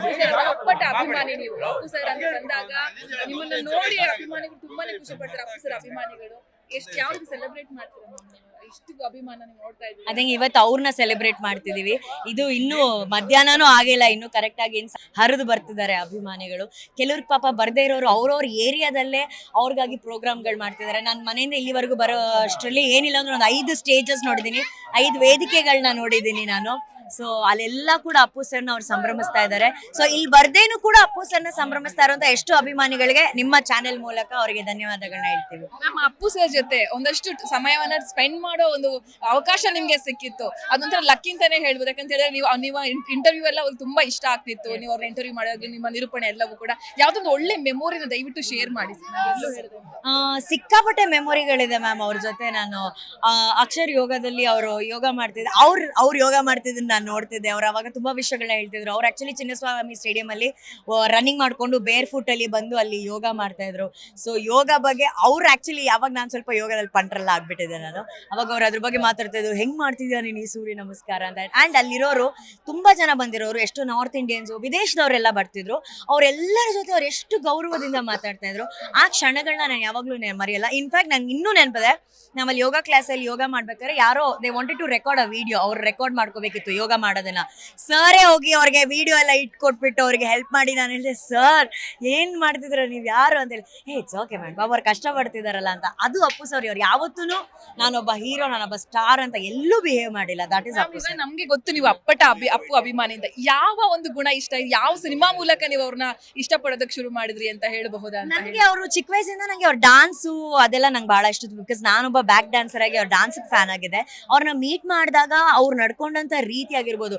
Appu sir ಅಪ್ಪಟ ಅಭಿಮಾನಿ ನೀವು. ಅಪ್ಪು ಸರ್ ಅಂತ ಬಂದಾಗ ನಿಮ್ಮನ್ನ ನೋಡಿ ಅಭಿಮಾನಿಗಳು ತುಂಬಾನೇ ಖುಷಿ ಪಡ್ತಾರೆ. ಅಪ್ಪು ಸರ್ ಅಭಿಮಾನಿಗಳು ಎಷ್ಟು ಯಾವ ರೀತಿ ಸೆಲೆಬ್ರೇಟ್ ಮಾಡ್ತಾರೆ ಇಷ್ಟು ಅಭಿಮಾನ ನೀವು ನೋಡ್ತಾ ಇದ್ದೀವಿ. ಅದೇ ಇವತ್ತು ಅವ್ರನ್ನ ಸೆಲೆಬ್ರೇಟ್ ಮಾಡ್ತಿದೀವಿ. ಇದು ಇನ್ನೂ ಮಧ್ಯಾಹ್ನನೂ ಆಗಿಲ್ಲ, ಇನ್ನು ಕರೆಕ್ಟ್ ಆಗಿ ಹರಿದು ಬರ್ತಿದ್ದಾರೆ ಅಭಿಮಾನಿಗಳು. ಕೆಲವ್ರಿಗೆ ಪಾಪ ಬರ್ದೇ ಇರೋರು ಅವ್ರವ್ರ ಏರಿಯಾದಲ್ಲೇ ಅವ್ರಿಗಾಗಿ ಪ್ರೋಗ್ರಾಮ್ಗಳು ಮಾಡ್ತಿದ್ದಾರೆ. ನಾನು ಮನೆಯಿಂದ ಇಲ್ಲಿವರೆಗೂ ಬರೋ ಅಷ್ಟರಲ್ಲಿ ಏನಿಲ್ಲ ಅಂದ್ರೆ ಒಂದು 5 ಸ್ಟೇಜಸ್ ನೋಡಿದ್ದೀನಿ, 5 ವೇದಿಕೆಗಳನ್ನ ನೋಡಿದ್ದೀನಿ ನಾನು. ಸೊ ಅಲ್ಲೆಲ್ಲ ಕೂಡ ಅಪ್ಪು ಸರ್ನ ಅವ್ರು ಸಂಭ್ರಮಿಸ್ತಾ ಇದ್ದಾರೆ. ಸೊ ಇಲ್ಲಿ ಬರ್ದೇನು ಕೂಡ ಅಪ್ಪು ಸರ್ನ ಸಂಭ್ರಮಿಸ್ತಾ ಇರುವಂತ ಎಷ್ಟು ಅಭಿಮಾನಿಗಳಿಗೆ ನಿಮ್ಮ ಚಾನೆಲ್ ಮೂಲಕ ಅವರಿಗೆ ಧನ್ಯವಾದಗಳನ್ನ ಹೇಳ್ತೀವಿ. ನಮ್ಮ ಅಪ್ಪು ಸರ್ ಜೊತೆ ಒಂದಷ್ಟು ಸಮಯವನ್ನ ಸ್ಪೆಂಡ್ ಮಾಡೋ ಒಂದು ಅವಕಾಶ ನಿಮ್ಗೆ ಸಿಕ್ಕಿತ್ತು, ಅದೊಂಥರ ಲಕ್ಕಿ ಅಂತಾನೆ ಹೇಳ್ಬೋದು. ಯಾಕಂತ ಹೇಳಿದ್ರೆ ನೀವು ಇಂಟರ್ವ್ಯೂ ಎಲ್ಲ ಅವ್ರಿಗೆ ತುಂಬಾ ಇಷ್ಟ ಆಗ್ತಿತ್ತು. ನೀವು ಅವ್ರ ಇಂಟರ್ವ್ಯೂ ಮಾಡೋದು, ನಿಮ್ಮ ನಿರೂಪಣೆ ಎಲ್ಲವೂ ಕೂಡ ಯಾವ್ದೊಂದು ಒಳ್ಳೆ ಮೆಮೊರಿನ ದಯವಿಟ್ಟು ಶೇರ್ ಮಾಡಿ. ಸಿಕ್ಕಾಪಟ್ಟೆ ಮೆಮೊರಿಗಳಿದೆ ಮ್ಯಾಮ್ ಅವ್ರ ಜೊತೆ. ನಾನು ಅಕ್ಷರ್ ಯೋಗದಲ್ಲಿ ಅವರು ಯೋಗ ಮಾಡ್ತಿದ್ದೆ, ಅವ್ರು ಯೋಗ ಮಾಡ್ತಿದ್ದನ್ನ ನಾನು ನೋಡ್ತಿದ್ದೆ. ಅವ್ರು ಅವಾಗ ತುಂಬಾ ವಿಷಯಗಳನ್ನ ಹೇಳ್ತಿದ್ರು. ಅವ್ರು ಆಕ್ಚುಲಿ ಚಿನ್ನಸ್ವಾಮಿ ಸ್ಟೇಡಿಯಂ ಅಲ್ಲಿ ರನ್ನಿಂಗ್ ಮಾಡ್ಕೊಂಡು ಬೇರ್ ಫುಟ್ ಅಲ್ಲಿ ಬಂದು ಅಲ್ಲಿ ಯೋಗ ಮಾಡ್ತಾ ಇದ್ರು. ಸೊ ಯೋಗ ಬಗ್ಗೆ ಅವ್ರು ಆಕ್ಚುಲಿ ಯಾವಾಗ ನಾನು ಸ್ವಲ್ಪ ಯೋಗದಲ್ಲಿ ಪಂಟ್ರಲ್ಲ ಆಗ್ಬಿಟ್ಟಿದ್ದೆ ನಾನು, ಅವಾಗ ಅವ್ರು ಅದ್ರ ಬಗ್ಗೆ ಮಾತಾಡ್ತಿದ್ರು. ಹೆಂಗ್ ಮಾಡ್ತಿದ್ಯಾ ನೀನು ಈ ಸೂರ್ಯ ನಮಸ್ಕಾರ ಅಂತ. ಅಂಡ್ ಅಲ್ಲಿರೋರು ತುಂಬಾ ಜನ ಬಂದಿರೋರು, ಎಷ್ಟು ನಾರ್ತ್ ಇಂಡಿಯನ್ಸ್, ವಿದೇಶದವರೆಲ್ಲ ಬರ್ತಿದ್ರು. ಅವ್ರೆಲ್ಲರ ಜೊತೆ ಅವ್ರು ಎಷ್ಟು ಗೌರವದಿಂದ ಮಾತಾಡ್ತಾ ಇದ್ರು. ಆ ಕ್ಷಣಗಳನ್ನ ನಾನು ಯಾವಾಗ್ಲೂ ಮರೆಯಲ್ಲ. ಇನ್ಫ್ಯಾಕ್ಟ್ ನಂಗೆ ಇನ್ನೂ ನೆನಪಿದೆ, ನಮ್ಮಲ್ಲಿ ಯೋಗ ಕ್ಲಾಸಲ್ಲಿ ಯೋಗ ಮಾಡ್ಬೇಕಾದ್ರೆ ಯಾರೋ they wanted to record a video, ಅವ್ರು ರೆಕಾರ್ಡ್ ಮಾಡ್ಕೋಬೇಕಿತ್ತು ಯೋಗ ಮಾಡೋದನ್ನ. ಸರೇ ಹೋಗಿ ಅವ್ರಿಗೆ ವಿಡಿಯೋ ಎಲ್ಲ ಇಟ್ಕೊಟ್ಬಿಟ್ಟು ಅವ್ರಿಗೆ ಹೆಲ್ಪ್ ಮಾಡಿ ನಾನು ಹೇಳಿದೆ, ಸರ್ ಏನ್ ಮಾಡ್ತಿದ್ರ ನೀವು, ಯಾರು ಅಂತ ಹೇಳಿ. ಇಟ್ಸ್ ಓಕೆ ಮ್ಯಾಮ್, ಬಾಬು ಅವ್ರು ಕಷ್ಟ ಪಡ್ತಿದಾರಲ್ಲ ಅಂತ. ಅದು ಅಪ್ಪು ಸರ್. ಅವ್ರು ಯಾವತ್ತೂ ನಾನೊಬ್ಬ ಹೀರೋ, ನಾನೊಬ್ಬ ಸ್ಟಾರ್ ಅಂತ ಎಲ್ಲೂ ಬಿಹೇವ್ ಮಾಡಿಲ್ಲ. That is Appu sir. ನಮ್ಗೆ ಗೊತ್ತು ನೀವು ಅಪ್ಪಟ ಅಪ್ಪು ಅಭಿಮಾನಿಯಿಂದ ಯಾವ ಒಂದು ಗುಣ ಇಷ್ಟ, ಯಾವ ಸಿನಿಮಾ ಮೂಲಕ ನೀವು ಅವ್ರನ್ನ ಇಷ್ಟಪಡೋದಕ್ಕೆ ಶುರು ಮಾಡಿದ್ರಿ ಅಂತ ಹೇಳಬಹುದಾ? ನನಗೆ ಅವರು ಚಿಕ್ಕ ವಯಸ್ಸಿಂದ ನಂಗೆ ಅವ್ರ ಡಾನ್ಸು ಅದೆಲ್ಲ ನಂಗೆ ಬಹಳ ಇಷ್ಟ. ಬಿಕಾಸ್ ನಾನೊಬ್ಬ ಬ್ಯಾಕ್ ಡ್ಯಾನ್ಸರ್ ಆಗಿ ಅವ್ರ ಡಾನ್ಸ್ ಫ್ಯಾನ್ ಆಗಿದೆ. ಅವ್ರನ್ನ ಮೀಟ್ ಮಾಡಿದಾಗ ಅವ್ರು ನಡ್ಕೊಂಡಂತ ರೀತಿ ಆಗಿರ್ಬೋದು,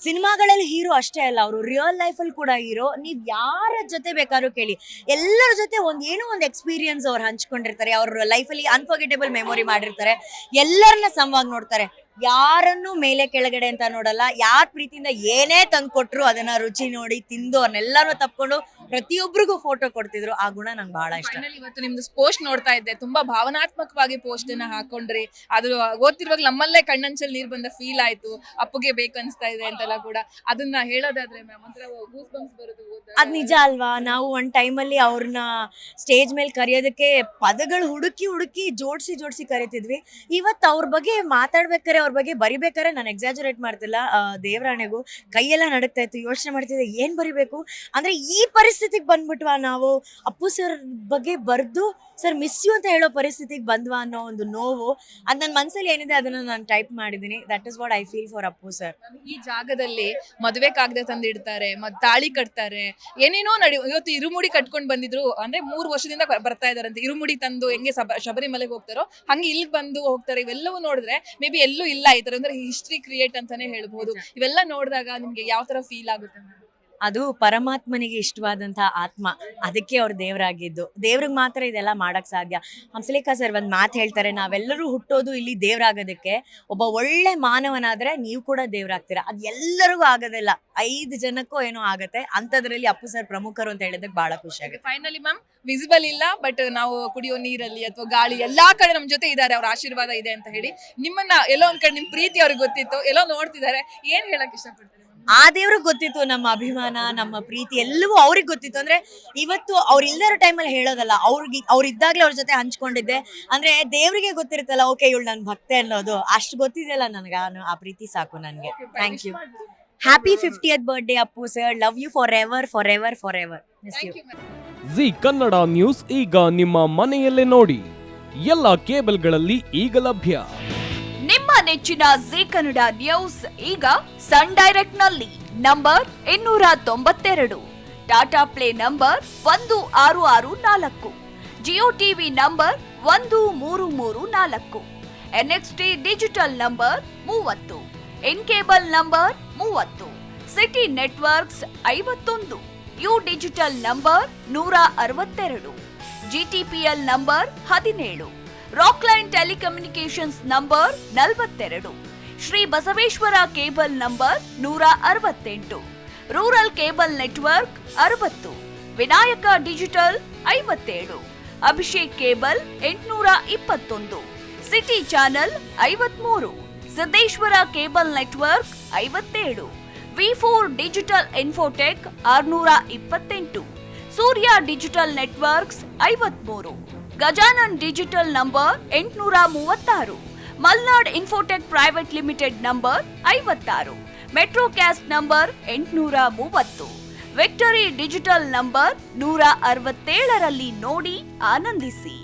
ಸಿನಿಮಾಗಳಲ್ಲಿ ಹೀರೋ ಅಷ್ಟೇ ಅಲ್ಲ, ಅವರು ರಿಯಲ್ ಲೈಫಲ್ಲಿ ಕೂಡ ಹೀರೋ. ನೀವು ಯಾರ ಜೊತೆ ಬೇಕಾದ್ರೂ ಕೇಳಿ, ಎಲ್ಲರ ಜೊತೆ ಏನೋ ಒಂದು ಎಕ್ಸ್ಪೀರಿಯನ್ಸ್ ಅವ್ರು ಹಂಚ್ಕೊಂಡಿರ್ತಾರೆ. ಅವ್ರ ಲೈಫಲ್ಲಿ ಅನ್ಫರ್ಗೆಟೇಬಲ್ ಮೆಮೊರಿ ಮಾಡಿರ್ತಾರೆ. ಎಲ್ಲರನ್ನ ಸಮವಾಗಿ ನೋಡ್ತಾರೆ, ಯಾರನ್ನು ಮೇಲೆ ಕೆಳಗಡೆ ಅಂತ ನೋಡಲ್ಲ. ಯಾರ ಪ್ರೀತಿಯಿಂದ ಏನೇ ತಂದು ಕೊಟ್ರು ಅದನ್ನ ರುಚಿ ನೋಡಿ ತಿಂದು ಅವ್ರನ್ನೆಲ್ಲಾನು ತಪ್ಕೊಂಡು ಪ್ರತಿಯೊಬ್ಬರಿಗೂ ಫೋಟೋ ಕೊಡ್ತಿದ್ರು. ಆ ಗುಣ ನಂಗೆ ಬಹಳ ಇಷ್ಟ. ಇವತ್ತು ನಿಮ್ದು ಪೋಸ್ಟ್ ನೋಡ್ತಾ ಇದ್ದೆ, ತುಂಬಾ ಭಾವನಾತ್ಮಕವಾಗಿ ಪೋಸ್ಟ್ ಅನ್ನ ಹಾಕೊಂಡ್ರಿ. ಅದು ಓದ್ತಿರುವಾಗ ನಮ್ಮಲ್ಲೇ ಕಣ್ಣಂಚಲ್ಲಿ ನೀರ್ ಬಂದ ಫೀಲ್ ಆಯ್ತು. ಅಪ್ಪುಗೆ ಬೇಕನ್ಸ್ತಾ ಇದೆ ಅಂತೆಲ್ಲ ಕೂಡ. ಅದನ್ನ ಹೇಳೋದಾದ್ರೆ ಮ್ಯಾಮ್ ಒಂಥರ ಗೂಸ್ ಬಂಪ್ಸ್ ಬರೋದು. ಅದ್ ನಿಜ ಅಲ್ವಾ? ನಾವು ಒಂದ್ ಟೈಮಲ್ಲಿ ಅವ್ರನ್ನ ಸ್ಟೇಜ್ ಮೇಲೆ ಕರೆಯೋದಕ್ಕೆ ಪದಗಳು ಹುಡುಕಿ ಜೋಡಿಸಿ ಕರಿತಿದ್ವಿ. ಇವತ್ತು ಅವ್ರ ಬಗ್ಗೆ ಮಾತಾಡ್ಬೇಕಾರೆ, ಅವ್ರ ಬಗ್ಗೆ ಬರಿಬೇಕಾರೆ ನಾನು ಎಕ್ಸಾಜರೇಟ್ ಮಾಡ್ತಿಲ್ಲ, ದೇವರಾಣೆಗೂ ಕೈಯೆಲ್ಲ ನಡುಕ್ತಾ ಇತ್ತು. ಯೋಚನೆ ಮಾಡ್ತಿದ್ದೆ ಏನ್ ಬರಿಬೇಕು ಅಂದ್ರೆ, ಈ ಪರಿಸ್ಥಿತಿಗೆ ಬಂದ್ಬಿಟ್ವಾ ನಾವು. ಅಪ್ಪು ಸರ್ ಬಗ್ಗೆ ಬರ್ದು ಸರ್ ಮಿಸ್ ಯು ಅಂತ ಹೇಳೋ ಪರಿಸ್ಥಿತಿಗೆ ಬಂದ್ವಾ ಅನ್ನೋ ಒಂದು ನೋವು. ಅದ್ ನನ್ನ ಮನಸ್ಸಲ್ಲಿ ಏನಿದೆ ಅದನ್ನ ನಾನು ಟೈಪ್ ಮಾಡಿದೀನಿ. That is what I feel for Appu sir. ಈ ಜಾಗದಲ್ಲಿ ಮದುವೆ ಕಾಗದ ತಂದಿಡ್ತಾರೆ, ತಾಳಿ ಕಟ್ತಾರೆ, ಏನೇನೋ ಇವತ್ತು ಇರುಮುಡಿ ಕಟ್ಕೊಂಡು ಬಂದಿದ್ರು. ಅಂದ್ರೆ 3 ವರ್ಷದಿಂದ ಬರ್ತಾ ಇದಾರಂತೆ. ಇರುಮುಡಿ ತಂದು ಹೆಂಗೆ ಶಬರಿಮಲೆಗೆ ಹೋಗ್ತಾರೋ ಹಂಗೆ ಇಲ್ಲಿಗೆ ಬಂದು ಹೋಗ್ತಾರೆ. ಇವೆಲ್ಲವೂ ನೋಡಿದ್ರೆ ಮೇ ಬಿ ಎಲ್ಲೂ ಇಲ್ಲ ಈ ತರ, ಅಂದ್ರೆ ಹಿಸ್ಟ್ರಿ ಕ್ರಿಯೇಟ್ ಅಂತಾನೆ ಹೇಳ್ಬಹುದು. ಇವೆಲ್ಲ ನೋಡಿದಾಗ ನಿಮ್ಗೆ ಯಾವ ತರ ಫೀಲ್ ಆಗುತ್ತೆ? ಅದು ಪರಮಾತ್ಮನಿಗೆ ಇಷ್ಟವಾದಂತಹ ಆತ್ಮ, ಅದಕ್ಕೆ ಅವ್ರು ದೇವರಾಗಿದ್ದು. ದೇವ್ರಿಗೆ ಮಾತ್ರ ಇದೆಲ್ಲ ಮಾಡಕ್ ಸಾಧ್ಯ. ಹಂಸಲೇಖ ಸರ್ ಒಂದ್ ಮಾತು ಹೇಳ್ತಾರೆ, ನಾವೆಲ್ಲರೂ ಹುಟ್ಟೋದು ಇಲ್ಲಿ ದೇವ್ರಾಗೋದಕ್ಕೆ. ಒಬ್ಬ ಒಳ್ಳೆ ಮಾನವನಾದ್ರೆ ನೀವು ಕೂಡ ದೇವ್ರಾಗ್ತೀರಾ. ಅದ್ ಎಲ್ಲರಿಗೂ ಆಗೋದಿಲ್ಲ, 5 ಜನಕ್ಕೂ ಏನೋ ಆಗತ್ತೆ. ಅಂತದ್ರಲ್ಲಿ ಅಪ್ಪು ಸರ್ ಪ್ರಮುಖರು ಅಂತ ಹೇಳಿದಕ್ಕೆ ಬಹಳ ಖುಷಿ ಆಗುತ್ತೆ. ಫೈನಲಿ ಮ್ಯಾಮ್, ವಿಸಿಬಲ್ ಇಲ್ಲ ಬಟ್ ನಾವು ಕುಡಿಯೋ ನೀರಲ್ಲಿ ಅಥವಾ ಗಾಳಿ ಎಲ್ಲಾ ಕಡೆ ನಮ್ ಜೊತೆ ಇದ್ದಾರೆ, ಅವ್ರ ಆಶೀರ್ವಾದ ಇದೆ ಅಂತ ಹೇಳಿ. ನಿಮ್ಮನ್ನ ಎಲ್ಲೋ ಒಂದ್ ಕಡೆ ನಿಮ್ ಪ್ರೀತಿ ಅವ್ರಿಗೆ ಗೊತ್ತಿತ್ತು, ಎಲ್ಲೋ ನೋಡ್ತಿದ್ದಾರೆ, ಏನ್ ಹೇಳಕ್ ಇಷ್ಟಪಡ್ತಾರೆ? ಆ ದೇವ್ರಿಗೆ ಗೊತ್ತಿತ್ತು ನಮ್ಮ ಅಭಿಮಾನ, ನಮ್ಮ ಪ್ರೀತಿ ಎಲ್ಲವೂ ಅವ್ರಿಗೆ ಗೊತ್ತಿತ್ತು. ಅಂದ್ರೆ ಇವತ್ತು ಅವ್ರು ಇಲ್ದಿರೋ ಟೈಮಲ್ಲಿ ಹೇಳೋದಲ್ಲ, ಅವ್ರಿದ್ದಾಗ್ಲೇ ಅವ್ರ ಜೊತೆ ಹಂಚ್ಕೊಂಡಿದ್ದೆ. ಅಂದ್ರೆ ದೇವ್ರಿಗೆ ಗೊತ್ತಿರುತ್ತಲ್ಲ, ಓಕೆ ಇವಳು ನನ್ ಭಕ್ತೆ ಅನ್ನೋದು, ಅಷ್ಟು ಗೊತ್ತಿದೆಯಲ್ಲ ನನಗೆ. ಆ ಪ್ರೀತಿ ಸಾಕು ನನಗೆ. Thank you. Happy 50th birthday Appu sir. Love you forever forever forever. Miss you. Zee Kannada news ಈಗ ನಿಮ್ಮ ಮನೆಯಲ್ಲೇ ನೋಡಿ. ಎಲ್ಲ ಕೇಬಲ್ಗಳಲ್ಲಿ ಈಗ ಲಭ್ಯ. ನಿಮ್ಮ ನೆಚ್ಚಿನ ಜಿ ಕನ್ನಡ ನ್ಯೂಸ್ ಈಗ ಸನ್ ಡೈರೆಕ್ಟ್ ನಲ್ಲಿ number 292, Tata play number 1664, Jio TV number 1334, NXT digital number 30, in cable number 30, city networks 51, U digital number 162, GTPL number 17, Rockline telecommunications number 42, Shri Basaveshwara cable number 168, rural cable network 60, Vinayaka digital 57, Abhishek cable 821, city channel 53, Siddeshwara cable network 57, V4 digital Infotech 628, Surya digital networks 53, Gajanan digital number 836, Malnad infotech private limited number 56, Metrocast number 830, victory digital number 167ರಲ್ಲಿ ನೋಡಿ ಆನಂದಿಸಿ.